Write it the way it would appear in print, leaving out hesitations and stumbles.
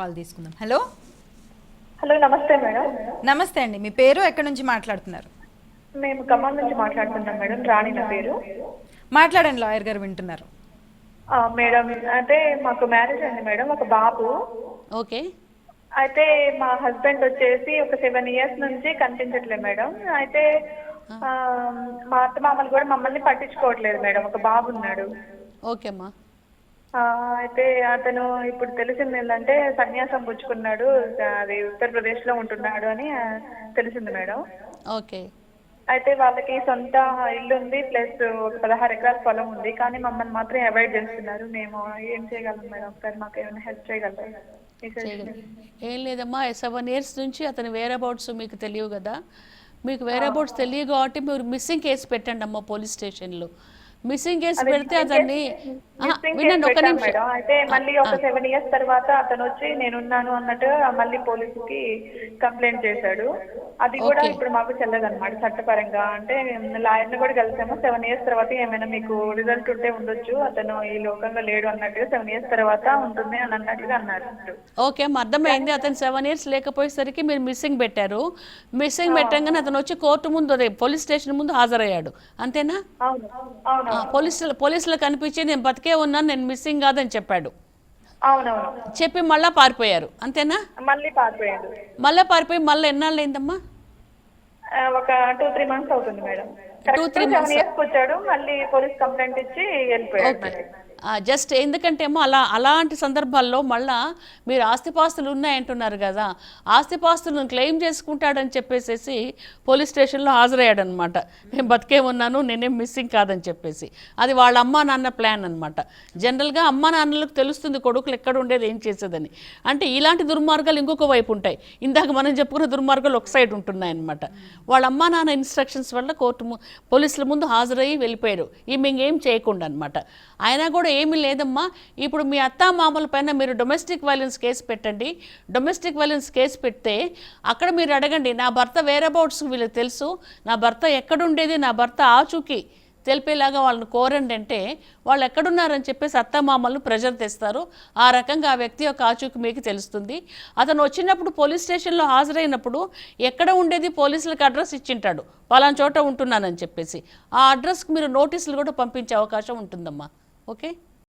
Call తీసుకుందాం. Hello hello, నమస్తే madam. నమస్తే అండి, మీ పేరు, ఎక్కడి నుంచి మాట్లాడుతున్నారు? మేము ఖమ్మం నుంచి మాట్లాడుతున్నాం మేడం. రాణి నా పేరు. మాట్లాడండి, లాయర్ గారు వింటున్నారు. మేడం, అయితే మాకు మ్యారేజ్ అయింది మేడం, ఒక బాబు. ఓకే. అయితే మా హస్బెండ్ వచ్చేసి ఒక 7 years నుంచి కనిపించట్లేదు మేడం. అయితే మా అత్త మామలు కూడా మమ్మల్ని పట్టించుకోవట్లేదు మేడం. ఒక బాబు ఉన్నాడు. ఓకే అమ్మా. అయితే అతను ఇప్పుడు తెలిసింది ఏంటంటే సన్యాసం పుచ్చుకున్నాడు, అది ఉత్తరప్రదేశ్ లో ఉంటున్నాడు అని తెలిసింది మేడం. ఓకే. అయితే వాళ్ళకి సొంత ఇల్లు ఉంది, ప్లస్ ఒక 16 ఎకరాల పొలం ఉంది. కానీ మమ్మల్ని మాత్రం అవాయిడ్ చేస్తున్నారు. మేము ఏం చేయగలం మేడం? ఒకసారి మాకు ఏమైనా హెల్ప్ చేయగలరా? ఏం లేదమ్మా, 7 years నుంచి అతని వేర్ అబౌట్స్ మీకు తెలియవు కదా. మీకు వేర్ అబౌట్స్ తెలియదు కాబట్టి మీరు మిస్సింగ్ కేసు పెట్టండి అమ్మా పోలీస్ స్టేషన్లో. మిస్సింగ్ కేసు పెడితే అతన్ని వినండి ఒక నిమిషం. అయితే మళ్ళీ ఒక 7 years తర్వాత అతను వచ్చి నేనున్నాను అన్నట్టు మళ్ళీ పోలీసుకి కంప్లైంట్ చేశాడు. అది కూడా ఇప్పుడు మాకు చెల్లదన్నమాట చట్టపరంగా. అంటే లాయర్ని కూడా కలిసాము. 7 years తర్వాత ఏమైనా మీకు రిజల్ట్ ఉంటే ఉండొచ్చు, అతను ఈ లోకంలో లేడు అన్నట్టుగా 7 years తర్వాత ఉంటుంది అని అన్నట్టుగా అన్నారు. ఓకే అమ్మ, అర్థమైంది. అతను 7 years లేకపోయేసరికి మీరు మిస్సింగ్ పెట్టారు. మిస్సింగ్ పెట్టంగానే అతను వచ్చి కోర్టు ముందు, అదే పోలీస్ స్టేషన్ ముందు హాజరయ్యాడు, అంతేనా? అవును. పోలీసులు కనిపించి నేను బతికే ఉన్నాను, నేను మిస్సింగ్ కాదని చెప్పాడు. అవునవును. చెప్పి మళ్ళా పారిపోయారు, అంతేనా? మళ్ళీ పారిపోయాడు. మళ్ళీ పారిపోయి మళ్ళీ ఎన్నాళ్ళు అయిందమ్మా? ఒక 2-3 months అవుతుంది మేడం. 2-3 months 7 years వచ్చాడు, మళ్ళీ పోలీస్ కంప్లైంట్ ఇచ్చి వెళ్ళిపోయాడు. జస్ట్ ఎందుకంటే ఏమో అలాంటి సందర్భాల్లో మళ్ళా మీరు ఆస్తిపాస్తులు ఉన్నాయంటున్నారు కదా, ఆస్తిపాస్తులను క్లెయిమ్ చేసుకుంటాడని చెప్పేసి పోలీస్ స్టేషన్లో హాజరయ్యాడనమాట. నేను బతికే ఉన్నాను, నేనేం మిస్సింగ్ కాదని చెప్పేసి. అది వాళ్ళ అమ్మా నాన్న ప్లాన్ అనమాట. జనరల్గా అమ్మా నాన్నలకు తెలుస్తుంది కొడుకులు ఎక్కడ ఉండేది, ఏం చేసేదని. అంటే ఇలాంటి దుర్మార్గాలు ఇంకొక వైపు ఉంటాయి. ఇందాక మనం చెప్పుకున్న దుర్మార్గాలు ఒక సైడ్ ఉంటున్నాయి అనమాట. వాళ్ళ అమ్మా నాన్న ఇన్స్ట్రక్షన్స్ వల్ల పోలీసుల ముందు హాజరయ్యి వెళ్ళిపోయారు, ఈమె ఇంకేం చేయకుండా అనమాట. అయినా కూడా ఏమీ లేదమ్మా. ఇప్పుడు మీ అత్తా మామల పైన మీరు డొమెస్టిక్ వైలెన్స్ కేసు పెట్టండి. డొమెస్టిక్ వైలెన్స్ కేసు పెడితే అక్కడ మీరు అడగండి, నా భర్త వేర్ అబౌట్స్ వీళ్ళకి తెలుసు, నా భర్త ఎక్కడుండేది, నా భర్త ఆచూకీ తెలిపేలాగా వాళ్ళని కోరండి అంటే వాళ్ళు ఎక్కడున్నారని చెప్పేసి అత్తమామలను ప్రెజర్ తెస్తారు. ఆ రకంగా ఆ వ్యక్తి యొక్క ఆచూకీ మీకు తెలుస్తుంది. అతను వచ్చినప్పుడు పోలీస్ స్టేషన్లో హాజరైనప్పుడు ఎక్కడ ఉండేది పోలీసులకు అడ్రస్ ఇచ్చింటాడు, పలానా చోట ఉంటున్నానని చెప్పేసి. ఆ అడ్రస్కి మీరు నోటీసులు కూడా పంపించే అవకాశం ఉంటుందమ్మా. ఓకే.